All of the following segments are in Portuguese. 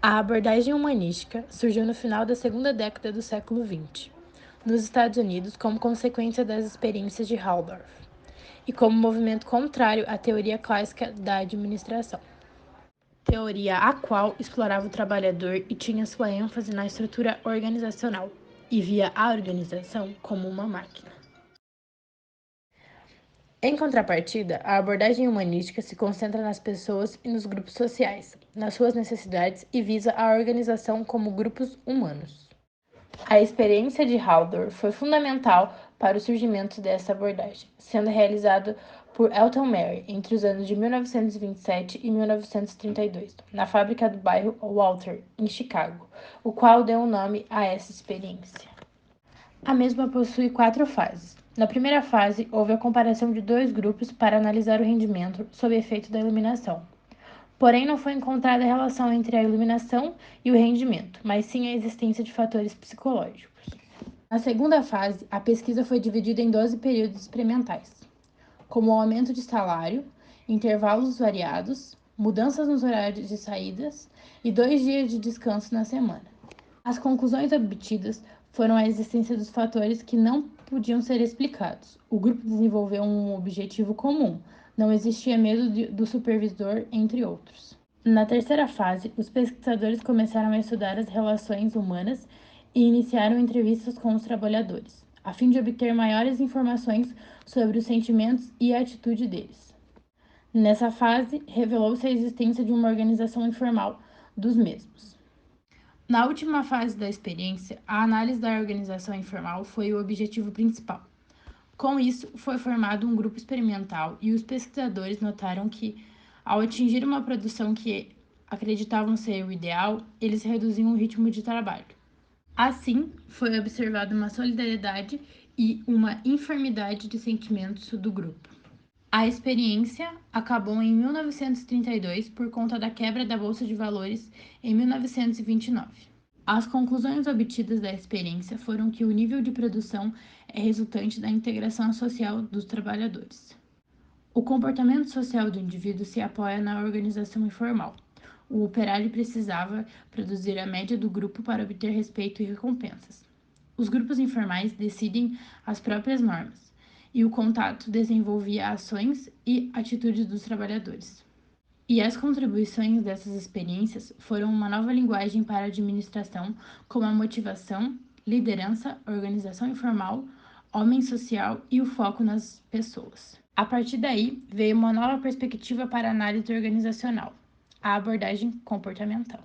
A abordagem humanística surgiu no final da segunda década do século XX, nos Estados Unidos, como consequência das experiências de Waldorf, e como movimento contrário à teoria clássica da administração. Teoria a qual explorava o trabalhador e tinha sua ênfase na estrutura organizacional, e via a organização como uma máquina. Em contrapartida, a abordagem humanística se concentra nas pessoas e nos grupos sociais, nas suas necessidades e visa a organização como grupos humanos. A experiência de Haldor foi fundamental para o surgimento dessa abordagem, sendo realizado por Elton Mary entre os anos de 1927 e 1932, na fábrica do bairro Walter, em Chicago, o qual deu o nome a essa experiência. A mesma possui 4 fases. Na primeira fase, houve a comparação de 2 grupos para analisar o rendimento sob efeito da iluminação. Porém, não foi encontrada a relação entre a iluminação e o rendimento, mas sim a existência de fatores psicológicos. Na segunda fase, a pesquisa foi dividida em 12 períodos experimentais, como o aumento de salário, intervalos variados, mudanças nos horários de saídas e 2 dias de descanso na semana. As conclusões obtidas foram a existência dos fatores que não podiam ser explicados. O grupo desenvolveu um objetivo comum, não existia medo do supervisor, entre outros. Na terceira fase, os pesquisadores começaram a estudar as relações humanas e iniciaram entrevistas com os trabalhadores, a fim de obter maiores informações sobre os sentimentos e a atitude deles. Nessa fase, revelou-se a existência de uma organização informal dos mesmos. Na última fase da experiência, a análise da organização informal foi o objetivo principal. Com isso, foi formado um grupo experimental e os pesquisadores notaram que, ao atingir uma produção que acreditavam ser o ideal, eles reduziam o ritmo de trabalho. Assim, foi observada uma solidariedade e uma informidade de sentimentos do grupo. A experiência acabou em 1932 por conta da quebra da Bolsa de Valores em 1929. As conclusões obtidas da experiência foram que o nível de produção é resultante da integração social dos trabalhadores. O comportamento social do indivíduo se apoia na organização informal. O operário precisava produzir a média do grupo para obter respeito e recompensas. Os grupos informais decidem as próprias normas, e o contato desenvolvia ações e atitudes dos trabalhadores. E as contribuições dessas experiências foram uma nova linguagem para a administração, como a motivação, liderança, organização informal, homem social e o foco nas pessoas. A partir daí, veio uma nova perspectiva para a análise organizacional, a abordagem comportamental.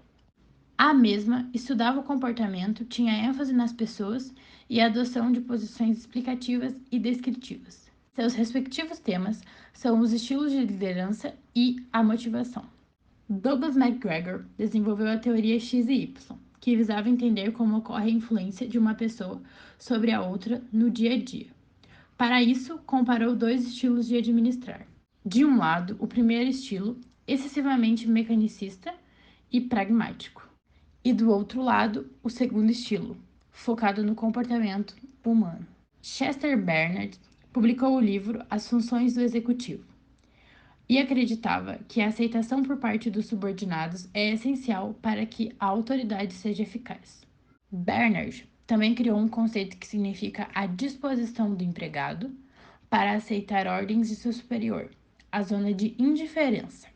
A mesma estudava o comportamento, tinha ênfase nas pessoas e a adoção de posições explicativas e descritivas. Seus respectivos temas são os estilos de liderança e a motivação. Douglas MacGregor desenvolveu a teoria X e Y, que visava entender como ocorre a influência de uma pessoa sobre a outra no dia a dia. Para isso, comparou 2 estilos de administrar. De um lado, o primeiro estilo, excessivamente mecanicista e pragmático, e do outro lado, o segundo estilo, focado no comportamento humano. Chester Bernard publicou o livro As Funções do Executivo e acreditava que a aceitação por parte dos subordinados é essencial para que a autoridade seja eficaz. Bernard também criou um conceito que significa a disposição do empregado para aceitar ordens de seu superior, a zona de indiferença.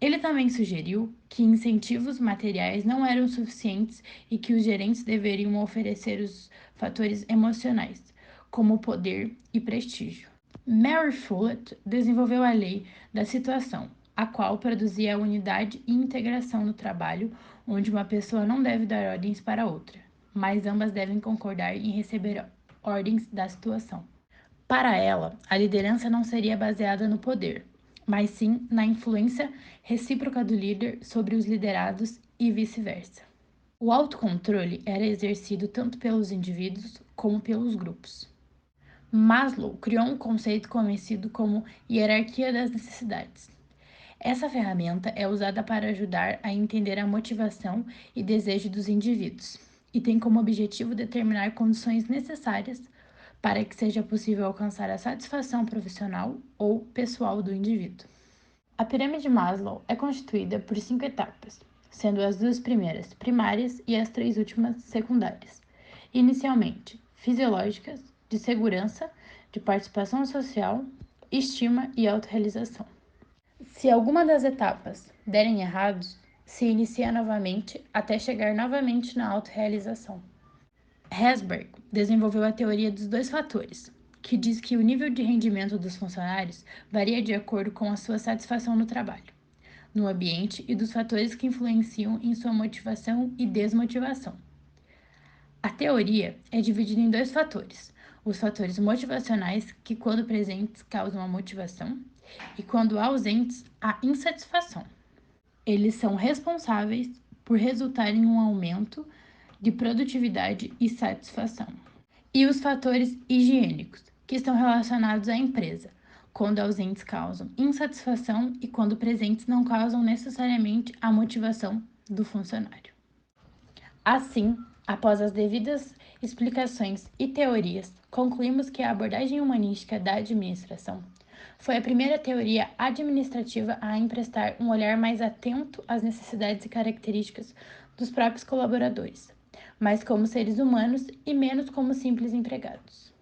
Ele também sugeriu que incentivos materiais não eram suficientes e que os gerentes deveriam oferecer os fatores emocionais, como poder e prestígio. Mary Follett desenvolveu a lei da situação, a qual produzia a unidade e integração no trabalho, onde uma pessoa não deve dar ordens para outra, mas ambas devem concordar em receber ordens da situação. Para ela, a liderança não seria baseada no poder, mas sim na influência recíproca do líder sobre os liderados e vice-versa. O autocontrole era exercido tanto pelos indivíduos como pelos grupos. Maslow criou um conceito conhecido como hierarquia das necessidades. Essa ferramenta é usada para ajudar a entender a motivação e desejo dos indivíduos e tem como objetivo determinar condições necessárias para que seja possível alcançar a satisfação profissional ou pessoal do indivíduo. A pirâmide Maslow é constituída por 5 etapas, sendo as duas primeiras primárias e as três últimas secundárias. Inicialmente, fisiológicas, de segurança, de participação social, estima e autorrealização. Se alguma das etapas derem errados, se inicia novamente até chegar novamente na autorrealização. Herzberg desenvolveu a teoria dos dois fatores, que diz que o nível de rendimento dos funcionários varia de acordo com a sua satisfação no trabalho, no ambiente e dos fatores que influenciam em sua motivação e desmotivação. A teoria é dividida em dois fatores: os fatores motivacionais, que quando presentes causam a motivação, e quando ausentes, a insatisfação. Eles são responsáveis por resultar em um aumento de produtividade e satisfação. E os fatores higiênicos, que estão relacionados à empresa, quando ausentes causam insatisfação e quando presentes não causam necessariamente a motivação do funcionário. Assim, após as devidas explicações e teorias, concluímos que a abordagem humanística da administração foi a primeira teoria administrativa a emprestar um olhar mais atento às necessidades e características dos próprios colaboradores, mais como seres humanos e menos como simples empregados.